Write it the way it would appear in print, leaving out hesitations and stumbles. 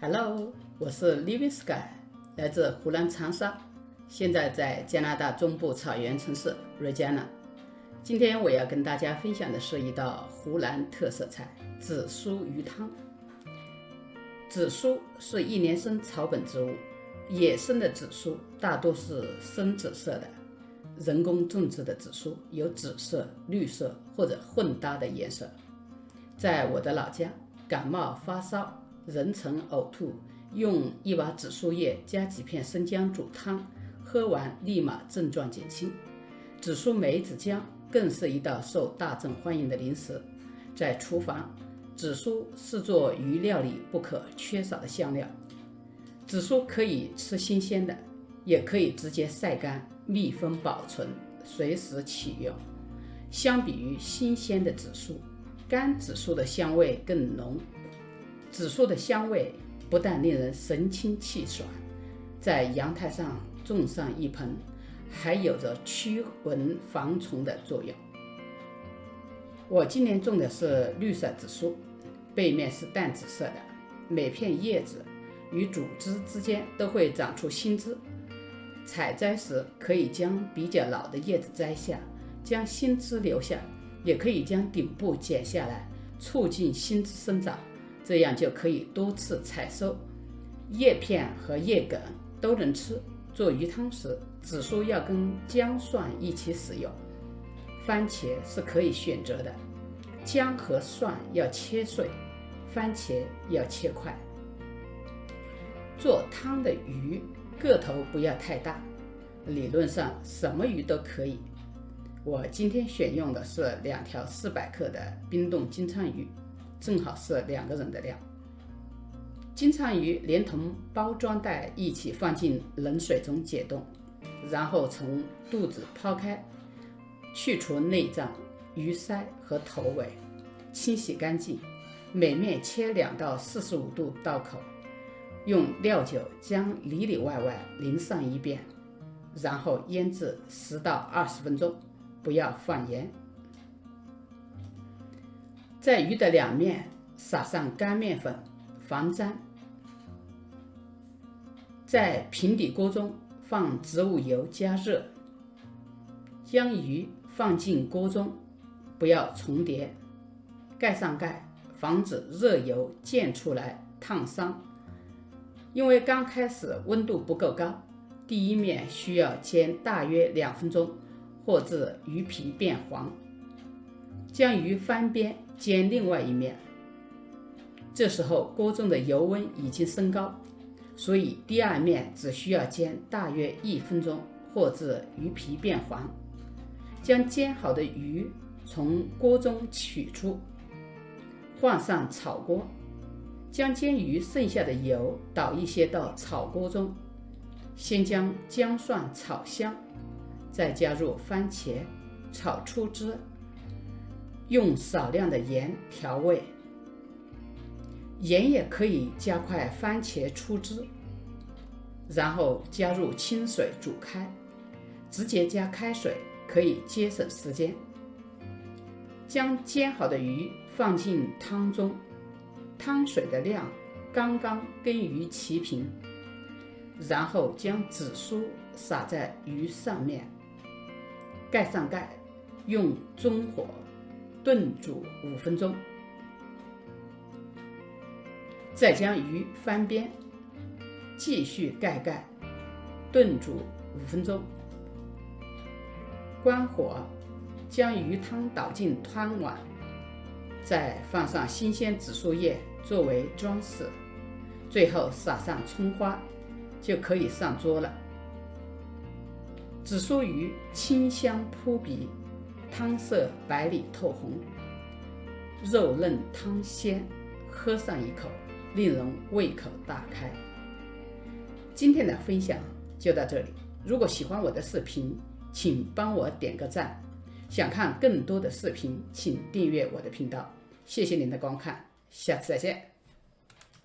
Hello，我是 Living Sky， 来自湖南长沙，现在在加拿大中部草原城市 Regina。今天我要跟大家分享的是一道湖南特色菜——紫苏鱼汤。紫苏是一年生草本植物，野生的紫苏大多是深紫色的，人工种植的紫苏有紫色、绿色或者混搭的颜色。在我的老家，感冒发烧、人疼呕吐，用一把紫苏叶加几片生姜煮汤，喝完立马症状减轻。紫苏梅子姜更是一道受大众欢迎的零食。在厨房，紫苏是做鱼料理不可缺少的香料。紫苏可以吃新鲜的，也可以直接晒干、密封保存，随时启用。相比于新鲜的紫苏，干紫苏的香味更浓。紫苏的香味不但令人神清气爽，在阳台上种上一盆，还有着驱蚊防虫的作用。我今年种的是绿色紫苏，背面是淡紫色的，每片叶子与主枝之间都会长出新枝。采摘时可以将比较老的叶子摘下，将新枝留下，也可以将顶部剪下来，促进新枝生长，这样就可以多次采收。叶片和叶梗都能吃。做鱼汤时，紫苏要跟姜蒜一起使用，番茄是可以选择的。姜和蒜要切碎，番茄要切块。做汤的鱼个头不要太大，理论上什么鱼都可以。我今天选用的是2条400克的冰冻金鲳鱼，正好是2个人的量。金鲳鱼连同包装袋一起放进冷水中解冻，然后从肚子抛开，去除内脏、鱼鳃和头尾，清洗干净，每面切2到45度刀口，用料酒将里里外外淋上一遍，然后腌制10到20分钟，不要放盐。在鱼的2面撒上干面粉防粘，在平底锅中放植物油加热，将鱼放进锅中，不要重叠，盖上盖，防止热油溅出来烫伤。因为刚开始温度不够高，第一面需要煎大约2分钟，或至鱼皮变黄。将鱼翻边煎另外一面，这时候锅中的油温已经升高，所以第2面只需要煎大约1分钟，或至鱼皮变黄。将煎好的鱼从锅中取出，换上炒锅，将煎鱼剩下的油倒一些到炒锅中，先将姜蒜炒香，再加入番茄炒出汁，用少量的盐调味，盐也可以加快番茄出汁，然后加入清水煮开，直接加开水可以节省时间。将煎好的鱼放进汤中，汤水的量刚刚跟鱼齐平，然后将紫苏撒在鱼上面，盖上盖，用中火炖煮5分钟，再将鱼翻边，继续盖盖，炖煮5分钟。关火，将鱼汤倒进汤碗，再放上新鲜紫苏叶作为装饰，最后撒上葱花，就可以上桌了。紫苏鱼清香扑鼻，汤色白里透红，肉嫩汤鲜，喝上一口令人胃口大开。今天的分享就到这里，如果喜欢我的视频，请帮我点个赞。想看更多的视频，请订阅我的频道。谢谢您的观看，下次再见。